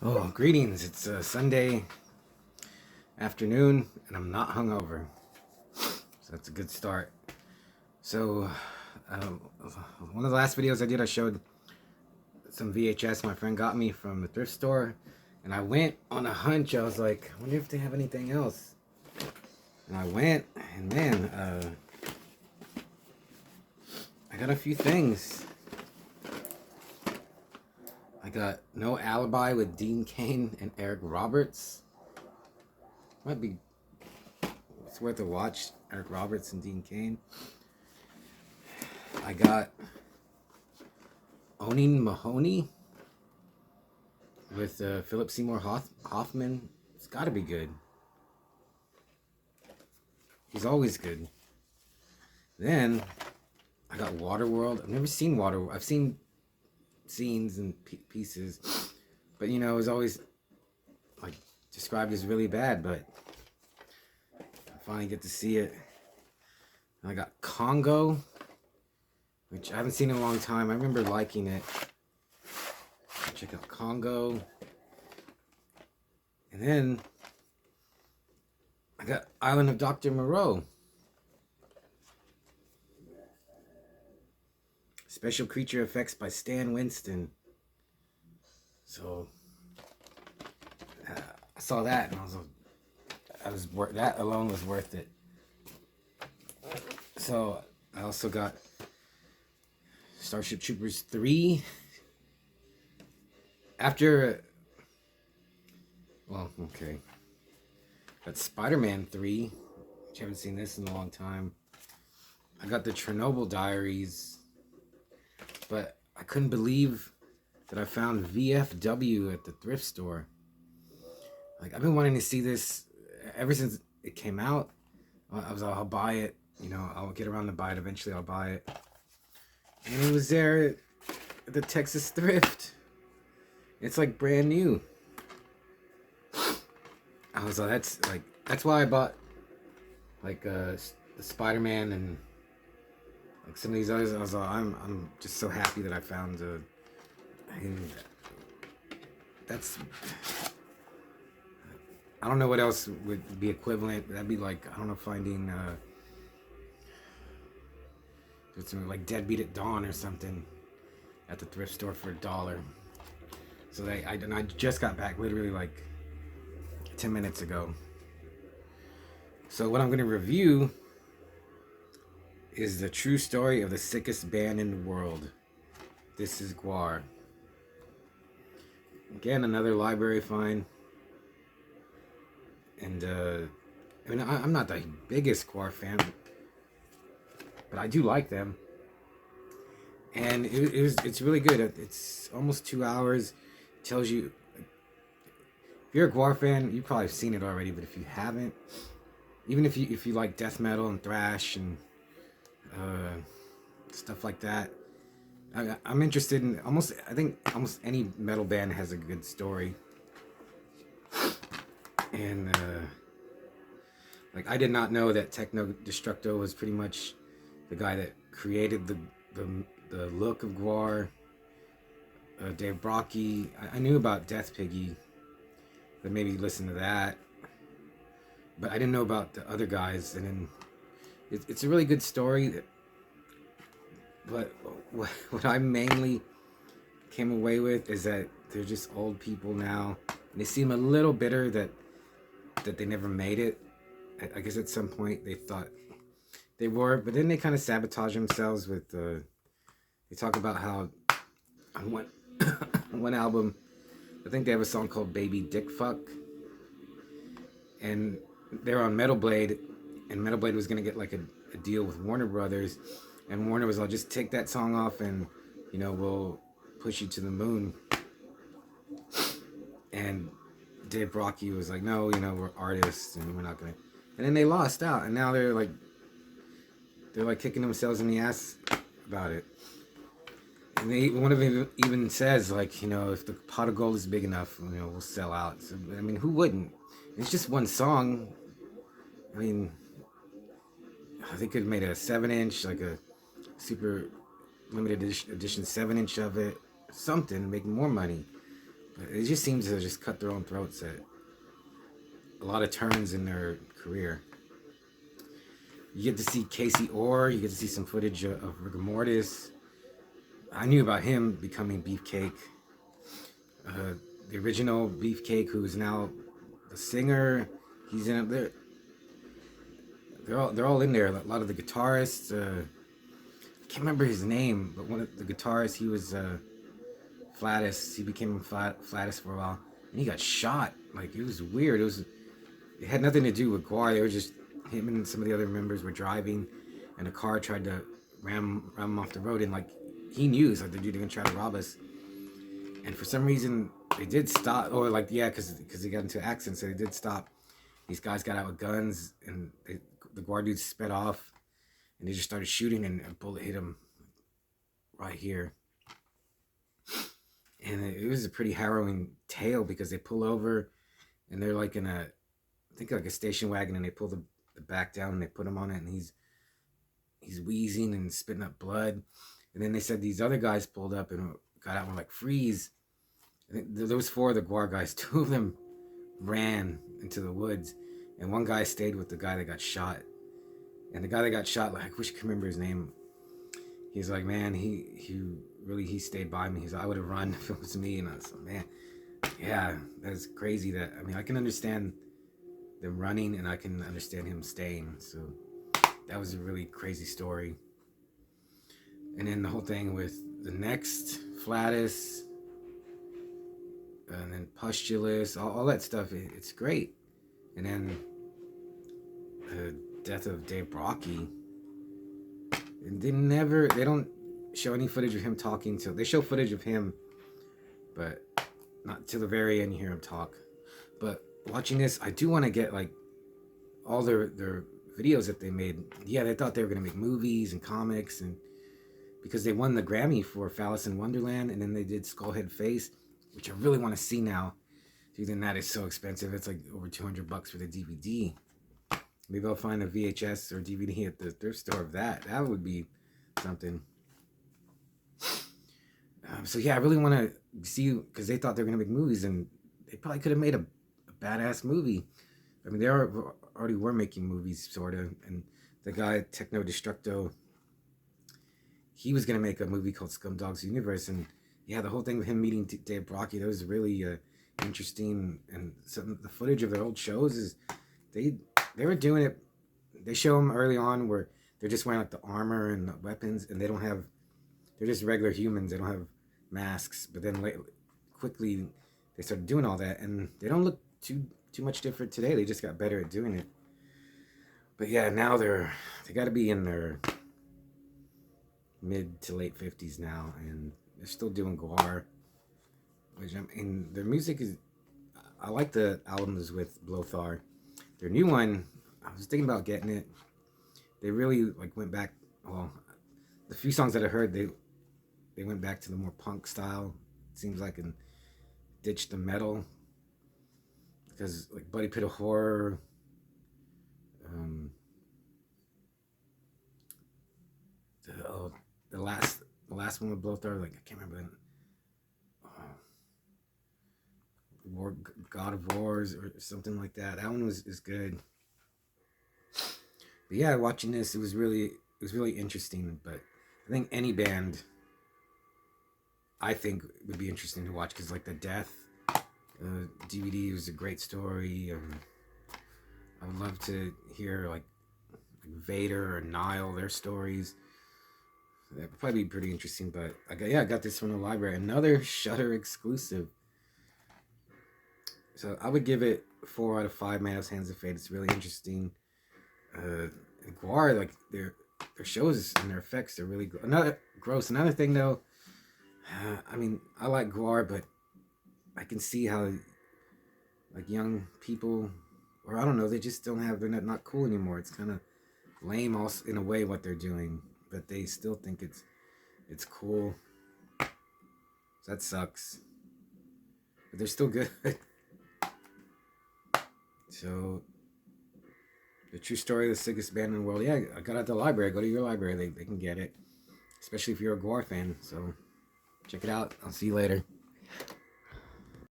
Oh, greetings. It's Sunday afternoon and I'm not hungover. So that's a good start. So, one of the last videos I did, I showed some VHS my friend got me from the thrift store. And I went on a hunch. I was like, I wonder if they have anything else. And I went, and man, I got a few things. I got No Alibi with Dean Cain and Eric Roberts. Might be, it's worth a watch. Eric Roberts and Dean Cain. I got Owning Mahoney with Philip Seymour Hoffman. It's got to be good. He's always good. Then I got Waterworld. I've never seen Waterworld. I've seen scenes and pieces, but you know, it was always like described as really bad. But I finally get to see it. And I got Congo, which I haven't seen in a long time. I remember liking it. Check out Congo. And then I got Island of Dr. Moreau. Special creature effects by Stan Winston. So I saw that and that alone was worth it. So I also got Starship Troopers 3. Got Spider-Man 3, which I haven't seen this in a long time. I got the Chernobyl Diaries, but I couldn't believe that I found VFW at the thrift store. Like, I've been wanting to see this ever since it came out. I'll buy it. You know, I'll get around to buy it. Eventually, I'll buy it. And it was there at the Texas thrift. It's like brand new. I was like, that's why I bought like the Spider-Man and like some of these others. I was like, I'm just so happy that I found I don't know what else would be equivalent. That'd be like, I don't know, finding something like Deadbeat at Dawn or something at the thrift store for $1. So I just got back literally like 10 minutes ago. So what I'm going to review is the true story of the sickest band in the world. This is GWAR. Again, another library find. And I mean, I'm not the biggest GWAR fan, but I do like them. And it's really good. It's almost 2 hours. It tells you, if you're a GWAR fan, you probably have seen it already. But if you haven't, even if you like death metal and thrash and stuff like that, I'm interested in I think almost any metal band has a good story. And like, I did not know that Techno Destructo was pretty much the guy that created the look of GWAR. Dave Brockie. I knew about Death Piggy, but maybe listen to that. But I didn't know about the other guys. And then it's a really good story. But what I mainly came away with is that they're just old people now. And they seem a little bitter that they never made it. I guess at some point they thought they were, but then they kind of sabotage themselves with they talk about how on one album, I think they have a song called Baby Dick Fuck, and they're on Metal Blade, and Metal Blade was gonna get like a deal with Warner Brothers, and Warner was like, just take that song off and, you know, we'll push you to the moon. And Dave Brockie was like, no, you know, we're artists and we're not gonna. And then they lost out, and now they're like kicking themselves in the ass about it. And one of them even says, like, you know, if the pot of gold is big enough, you know, we'll sell out. So, I mean, who wouldn't? It's just one song. I mean, they could have made a 7-inch, like a super limited edition 7-inch of it, something, make more money. It just seems to just cut their own throats at a lot of turns in their career. You get to see Casey Orr. You get to see some footage of Rigor Mortis. I knew about him becoming Beefcake. The original Beefcake, who is now the singer. He's in there. They're all in there. A lot of the guitarists. I can't remember his name, but one of the guitarists, he was Flatus. He became Flatus for a while, and he got shot. Like, it was weird. It had nothing to do with GWAR. They were just, him and some of the other members were driving, and a car tried to ram him off the road, and like, he knew, he's like, they're gonna try to rob us. And for some reason, they did stop. Or like, yeah, because they got into an accident, so they did stop. These guys got out with guns, and the GWAR dudes sped off, and they just started shooting, and a bullet hit him right here. And it was a pretty harrowing tale, because they pull over, and they're like in I think like a station wagon, and they pull the back down, and they put him on it, and he's wheezing and spitting up blood. And then they said these other guys pulled up and got out and were like, freeze. I think there was 4 of the GWAR guys. 2 of them ran into the woods, and one guy stayed with the guy that got shot. And the guy that got shot, like, I wish I could remember his name. He's like, man, he stayed by me. He's like, I would have run if it was me. And I was like, man, yeah, that's crazy. That, I mean, I can understand them running, and I can understand him staying. So that was a really crazy story. And then the whole thing with the next Flatus, and then Pustulus, all that stuff, it's great. And then the death of Dave Brocky. And they don't show any footage of him talking to, they show footage of him, but not till the very end you hear him talk. But watching this, I do want to get like all their videos that they made. Yeah, they thought they were going to make movies and comics, and because they won the Grammy for Phallus in Wonderland, and then they did Skullhead Face, which I really want to see now. Dude, then that is so expensive. It's like over $200 for the DVD. Maybe I'll find a VHS or DVD at the thrift store of that. That would be something. So yeah, I really want to see, because they thought they were going to make movies, and they probably could have made a badass movie. I mean, they already were making movies, sort of. And the guy, Techno Destructo, he was going to make a movie called Scumdog's Universe. And yeah, the whole thing with him meeting Dave Brocky, that was really interesting. And some the footage of their old shows is, they were doing it. They show them early on where they're just wearing like the armor and the weapons, and they're just regular humans. They don't have masks. But then quickly they started doing all that, and they don't look too much different today. They just got better at doing it. But yeah, now they got to be in their mid to late 50s now, and they're still doing GWAR, which, I mean, their music is, I like the albums with Blothar. Their new one, I was thinking about getting it. They really like went back, well, the few songs that I heard, they went back to the more punk style, it seems like, and ditched the metal, because like Buddy Pit of Horror, the last one with Blothar, like, I can't remember God of Wars or something like that. That one is good. But yeah, watching this, it was really interesting. But I think any band, I think, would be interesting to watch, because like the Death DVD was a great story. I would love to hear like Vader or Nile, their stories. That would probably be pretty interesting. But I got this from the library. Another Shudder exclusive. So I would give it 4 out of 5. Man of Hands of Fate. It's really interesting. GWAR, like their shows and their effects are really gross. Another thing though, I mean, I like GWAR, but I can see how like young people, or I don't know, they just don't have, they're not cool anymore. It's kind of lame also in a way what they're doing, but they still think it's cool. So that sucks. But they're still good. So, the true story of the sickest band in the world. Yeah, I got it at the library. Go to your library. They can get it. Especially if you're a GWAR fan. So, check it out. I'll see you later.